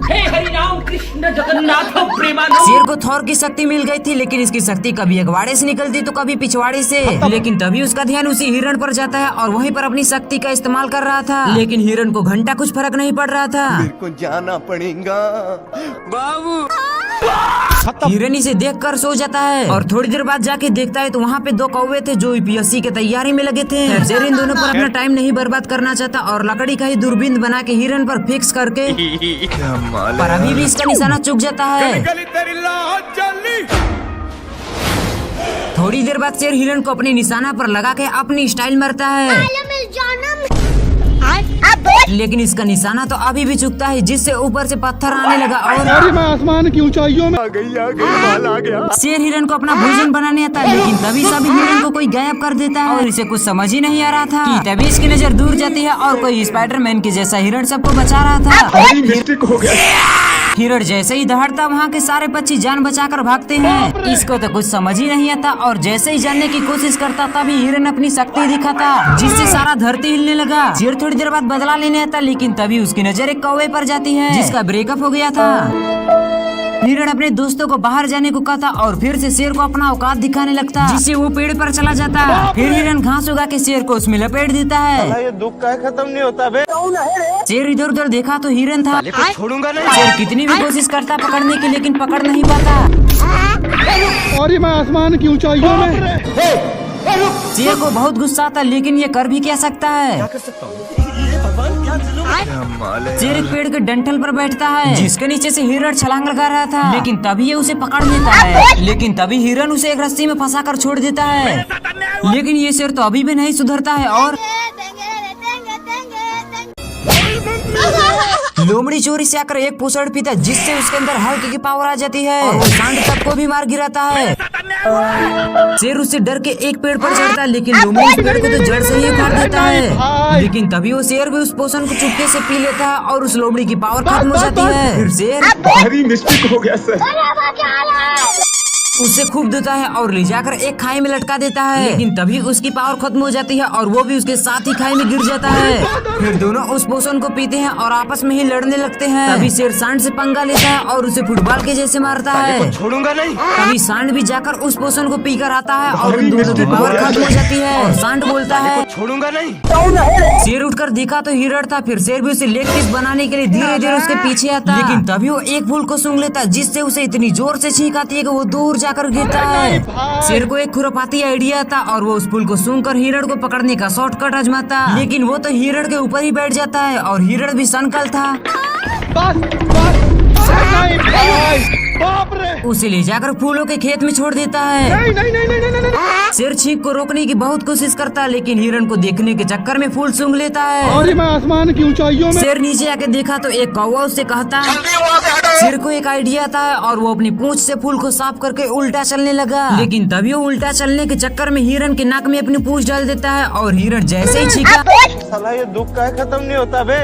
हे हरि राम कृष्ण जगन्नाथ प्रेमानंद। शेर को थॉर की शक्ति मिल गई थी, लेकिन इसकी शक्ति कभी अगवाड़े से निकलती तो कभी पिछवाड़े से। लेकिन तभी उसका ध्यान उसी हिरण पर जाता है और वहीं पर अपनी शक्ति का इस्तेमाल कर रहा था। लेकिन हिरण को घंटा कुछ फर्क नहीं पड़ रहा था। मेरे को जाना पड़ेगा बाबू। हिरण इसे देखकर सो जाता है और थोड़ी देर बाद जाके देखता है तो वहाँ पे दो कौवे थे जो यूपीएससी के तैयारी में लगे थे। शेर इन दोनों पर अपना टाइम नहीं बर्बाद करना चाहता और लकड़ी का ही दूरबीन बना के हिरण पर फिक्स करके, पर अभी भी इसका निशाना चूक जाता है। थोड़ी देर बाद शेर हिरण को अपने निशाना पर लगा के अपनी स्टाइल मारता है, लेकिन इसका निशाना तो अभी भी चुकता है, जिससे ऊपर से पत्थर आने लगा और मैं आसमान की ऊंचाइयों में आ गया। शेर हिरण को अपना भोजन बनाने आता है, लेकिन तभी सभी हिरण को कोई गायब कर देता है और इसे कुछ समझ ही नहीं आ रहा था कि तभी इसकी नजर दूर जाती है और कोई स्पाइडरमैन के जैसा हिरण सबको बचा रहा था। मिस्टेक हो गया। हिरण जैसे ही दहाड़ता वहाँ के सारे पक्षी जान बचाकर भागते हैं। इसको तो कुछ समझ ही नहीं आता और जैसे ही जानने की कोशिश करता तभी हिरण अपनी शक्ति दिखाता, जिससे सारा धरती हिलने लगा। शेर थोड़ी देर बाद बदला लेने आता, लेकिन तभी उसकी नजर एक कौवे पर जाती है जिसका ब्रेकअप हो गया था। हिरण अपने दोस्तों को बाहर जाने को कहता और फिर से शेर को अपना औकात दिखाने लगता, जिससे वो पेड़ पर चला जाता। फिर हिरण घास उगा के शेर को उसमें लपेट देता है। ये दुख का खत्म नहीं होता बे। शेर इधर उधर देखा तो हिरण था। छोड़ूंगा नहीं। शेर कितनी भी कोशिश करता पकड़ने की, लेकिन पकड़ नहीं पाता। और मैं आसमान की ऊंचाइयों में। शेर को बहुत गुस्सा आता, लेकिन ये कर भी क्या सकता है। शेर एक पेड़ के डंठल पर बैठता है, जिसके नीचे से हिरण छलांग लगा रहा था, लेकिन तभी ये उसे पकड़ लेता है। लेकिन तभी हिरण उसे एक रस्सी में फंसा कर छोड़ देता है। लेकिन ये शेर तो अभी भी नहीं सुधरता है और लोमड़ी चोरी से आकर एक पूछड़ पीता, जिससे उसके अंदर हल्क की पावर आ जाती है और वो सांड तक को भी मार गिराता है। शेर उससे डर के एक पेड़ पर चढ़ता है, लेकिन लोमड़ी उस पेड़ को तो जड़ से ही उखाड़ देता है। लेकिन तभी वो शेर भी उस पोषण को चुपके से पी लेता है और उस लोमड़ी की पावर खत्म हो जाती है। फिर शेर भारी मिस्टेक हो गया सर। उसे खूब देता है और ले जाकर एक खाई में लटका देता है, लेकिन तभी उसकी पावर खत्म हो जाती है और वो भी उसके साथ ही खाई में गिर जाता है। फिर दोनों उस पोषण को पीते हैं और आपस में ही लड़ने लगते हैं। तभी शेर सांड से पंगा लेता है और उसे फुटबॉल के जैसे मारता है। छोड़ूंगा नहीं। तभी सांड भी जाकर उस पोषण को पीकर आता है और उन दोनों की पावर खत्म हो जाती है और सांड बोलता है छोड़ूंगा नहीं। शेर उठकर देखा तो हिरण था। फिर शेर भी उसे लेग पीस बनाने के लिए धीरे धीरे उसके पीछे आता, लेकिन तभी वो एक फूल को सूंघ लेता, जिससे उसे इतनी जोर से छींक आती है कि वो दूर जाकर गिरता है। शेर को एक खुरापाती आइडिया था और वो उस फूल को सूंघकर हिरण को पकड़ने का शॉर्टकट आजमाता, लेकिन वो तो हिरण के ऊपर ही बैठ जाता है और हिरण भी सनकल था। उसे ले जाकर फूलों के खेत में छोड़ देता है। शेर छींक को रोकने की बहुत कोशिश करता है, लेकिन हिरण को देखने के चक्कर में फूल सूंघ लेता है। और मैं आसमान की ऊंचाइयों में। शेर नीचे आके देखा तो एक कौवा उससे कहता। शेर को एक आइडिया था और वो अपनी पूंछ से फूल को साफ करके उल्टा चलने लगा, लेकिन तभी वो उल्टा चलने के चक्कर में हिरण के नाक में अपनी पूंछ डाल देता है और हिरण जैसे ही छींका, साला ये दुख का खत्म नहीं होता बे।